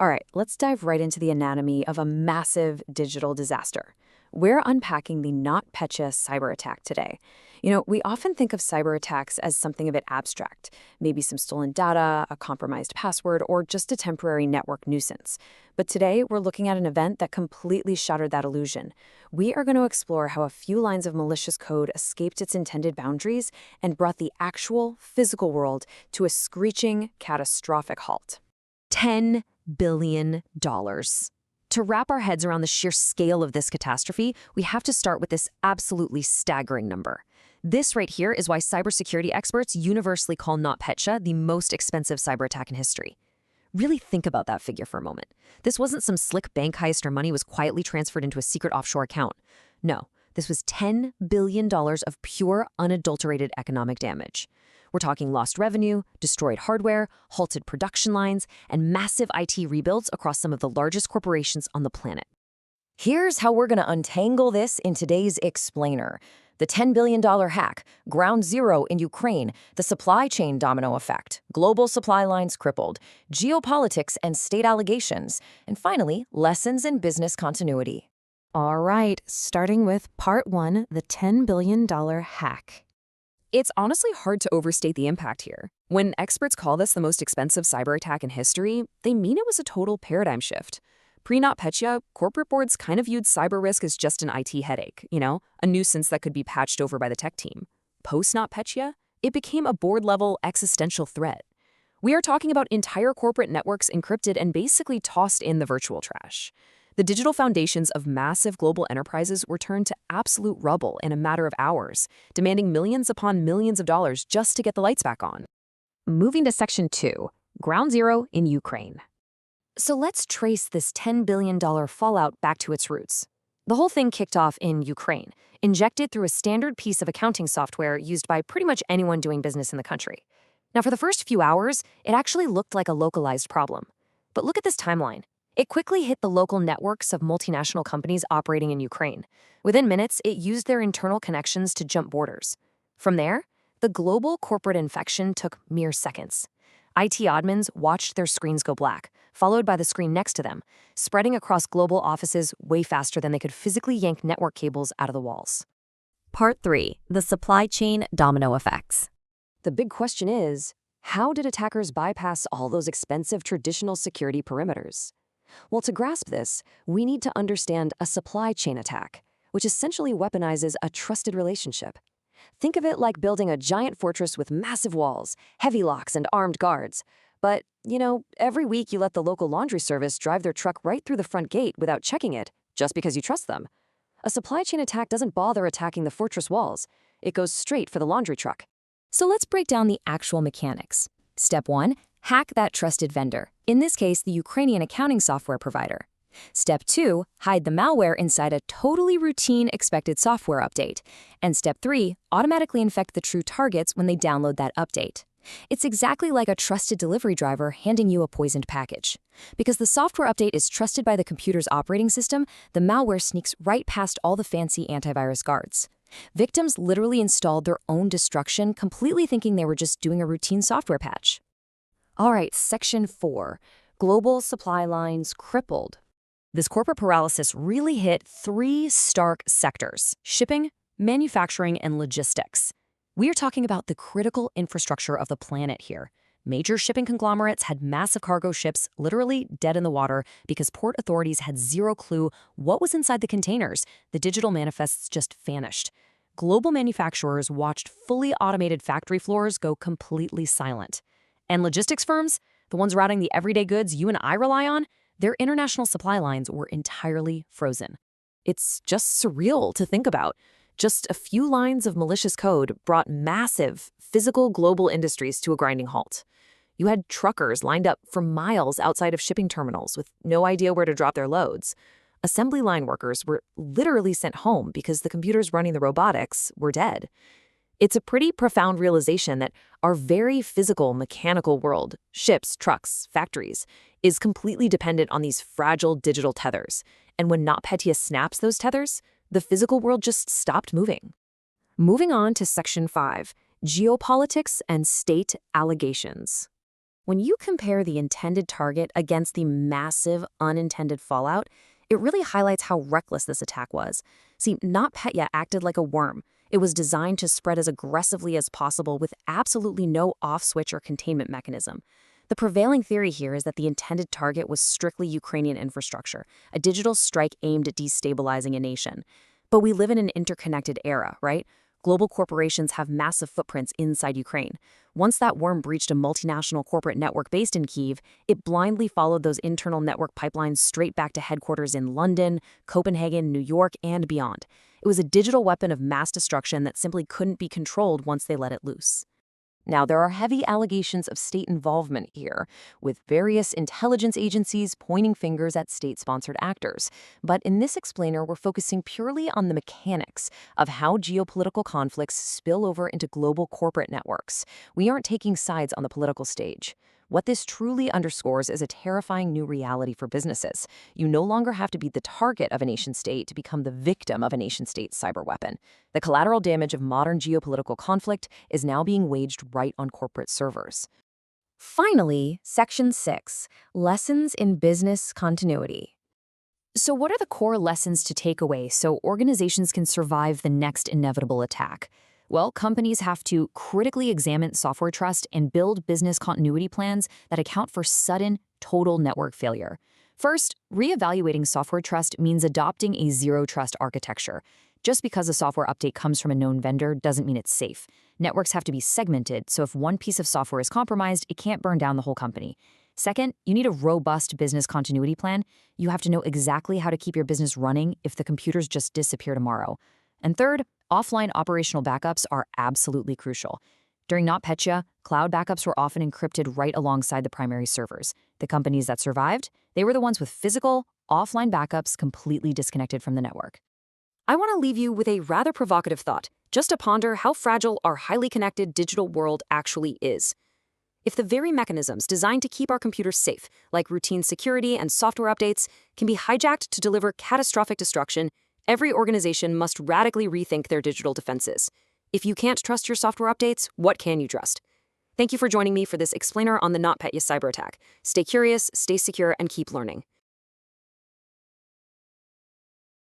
All right, let's dive right into the anatomy of a massive digital disaster. We're unpacking the NotPetya cyber attack today. We often think of cyber attacks as something a bit abstract, maybe some stolen data, a compromised password, or just a temporary network nuisance. But today, we're looking at an event that completely shattered that illusion. We are going to explore how a few lines of malicious code escaped its intended boundaries and brought the actual physical world to a screeching, catastrophic halt. $10 billion. To wrap our heads around the sheer scale of this catastrophe, we have to start with this absolutely staggering number. This right here is why cybersecurity experts universally call NotPetya the most expensive cyber attack in history. Really think about that figure for a moment. This wasn't some slick bank heist or money was quietly transferred into a secret offshore account. No, this was $10 billion of pure, unadulterated economic damage. We're talking lost revenue, destroyed hardware, halted production lines, and massive IT rebuilds across some of the largest corporations on the planet. Here's how we're going to untangle this in today's Explainer. The $10 billion hack, ground zero in Ukraine, the supply chain domino effect, global supply lines crippled, geopolitics and state allegations, and finally, lessons in business continuity. All right, starting with part one, the $10 billion hack. It's honestly hard to overstate the impact here. When experts call this the most expensive cyber attack in history, they mean it was a total paradigm shift. Pre-NotPetya, corporate boards kind of viewed cyber risk as just an IT headache, a nuisance that could be patched over by the tech team. Post-NotPetya, it became a board-level existential threat. We are talking about entire corporate networks encrypted and basically tossed in the virtual trash. The digital foundations of massive global enterprises were turned to absolute rubble in a matter of hours, demanding millions upon millions of dollars just to get the lights back on. Moving to Section 2, Ground Zero in Ukraine. So let's trace this $10 billion fallout back to its roots. The whole thing kicked off in Ukraine, injected through a standard piece of accounting software used by pretty much anyone doing business in the country. Now, for the first few hours, it actually looked like a localized problem. But look at this timeline. It quickly hit the local networks of multinational companies operating in Ukraine. Within minutes, it used their internal connections to jump borders. From there, the global corporate infection took mere seconds. IT admins watched their screens go black, followed by the screen next to them, spreading across global offices way faster than they could physically yank network cables out of the walls. Part 3. The supply chain domino effects. The big question is, how did attackers bypass all those expensive traditional security perimeters? Well, to grasp this, we need to understand a supply chain attack, which essentially weaponizes a trusted relationship. Think of it like building a giant fortress with massive walls, heavy locks, and armed guards. But, every week you let the local laundry service drive their truck right through the front gate without checking it, just because you trust them. A supply chain attack doesn't bother attacking the fortress walls. It goes straight for the laundry truck. So let's break down the actual mechanics. Step 1. Hack that trusted vendor, in this case, the Ukrainian accounting software provider. Step 2. Hide the malware inside a totally routine expected software update. And Step 3. Automatically infect the true targets when they download that update. It's exactly like a trusted delivery driver handing you a poisoned package. Because the software update is trusted by the computer's operating system, the malware sneaks right past all the fancy antivirus guards. Victims literally installed their own destruction, completely thinking they were just doing a routine software patch. All right, Section 4. Global supply lines crippled. This corporate paralysis really hit 3 stark sectors: shipping, manufacturing, and logistics. We are talking about the critical infrastructure of the planet here. Major shipping conglomerates had massive cargo ships literally dead in the water because port authorities had zero clue what was inside the containers. The digital manifests just vanished. Global manufacturers watched fully automated factory floors go completely silent. And logistics firms, the ones routing the everyday goods you and I rely on, their international supply lines were entirely frozen. It's just surreal to think about. Just a few lines of malicious code brought massive, physical global industries to a grinding halt. You had truckers lined up for miles outside of shipping terminals with no idea where to drop their loads. Assembly line workers were literally sent home because the computers running the robotics were dead. It's a pretty profound realization that our very physical, mechanical world, ships, trucks, factories, is completely dependent on these fragile digital tethers. And when NotPetya snaps those tethers, the physical world just stopped moving. Moving on to Section 5, Geopolitics and State Allegations. When you compare the intended target against the massive unintended fallout, it really highlights how reckless this attack was. See, NotPetya acted like a worm. It was designed to spread as aggressively as possible with absolutely no off-switch or containment mechanism. The prevailing theory here is that the intended target was strictly Ukrainian infrastructure, a digital strike aimed at destabilizing a nation. But we live in an interconnected era, right? Global corporations have massive footprints inside Ukraine. Once that worm breached a multinational corporate network based in Kyiv, it blindly followed those internal network pipelines straight back to headquarters in London, Copenhagen, New York, and beyond. It was a digital weapon of mass destruction that simply couldn't be controlled once they let it loose. Now, there are heavy allegations of state involvement here, with various intelligence agencies pointing fingers at state-sponsored actors. But in this explainer, we're focusing purely on the mechanics of how geopolitical conflicts spill over into global corporate networks. We aren't taking sides on the political stage. What this truly underscores is a terrifying new reality for businesses. You no longer have to be the target of a nation-state to become the victim of a nation-state's cyber weapon. The collateral damage of modern geopolitical conflict is now being waged right on corporate servers. Finally, Section 6, Lessons in Business Continuity. So what are the core lessons to take away so organizations can survive the next inevitable attack? Well, companies have to critically examine software trust and build business continuity plans that account for sudden, total network failure. First, reevaluating software trust means adopting a zero-trust architecture. Just because a software update comes from a known vendor doesn't mean it's safe. Networks have to be segmented, so if one piece of software is compromised, it can't burn down the whole company. Second, you need a robust business continuity plan. You have to know exactly how to keep your business running if the computers just disappear tomorrow. And third, offline operational backups are absolutely crucial. During NotPetya, cloud backups were often encrypted right alongside the primary servers. The companies that survived, they were the ones with physical, offline backups completely disconnected from the network. I want to leave you with a rather provocative thought, just to ponder how fragile our highly connected digital world actually is. If the very mechanisms designed to keep our computers safe, like routine security and software updates, can be hijacked to deliver catastrophic destruction, every organization must radically rethink their digital defenses. If you can't trust your software updates, what can you trust? Thank you for joining me for this explainer on the NotPetya cyber attack. Stay curious, stay secure, and keep learning.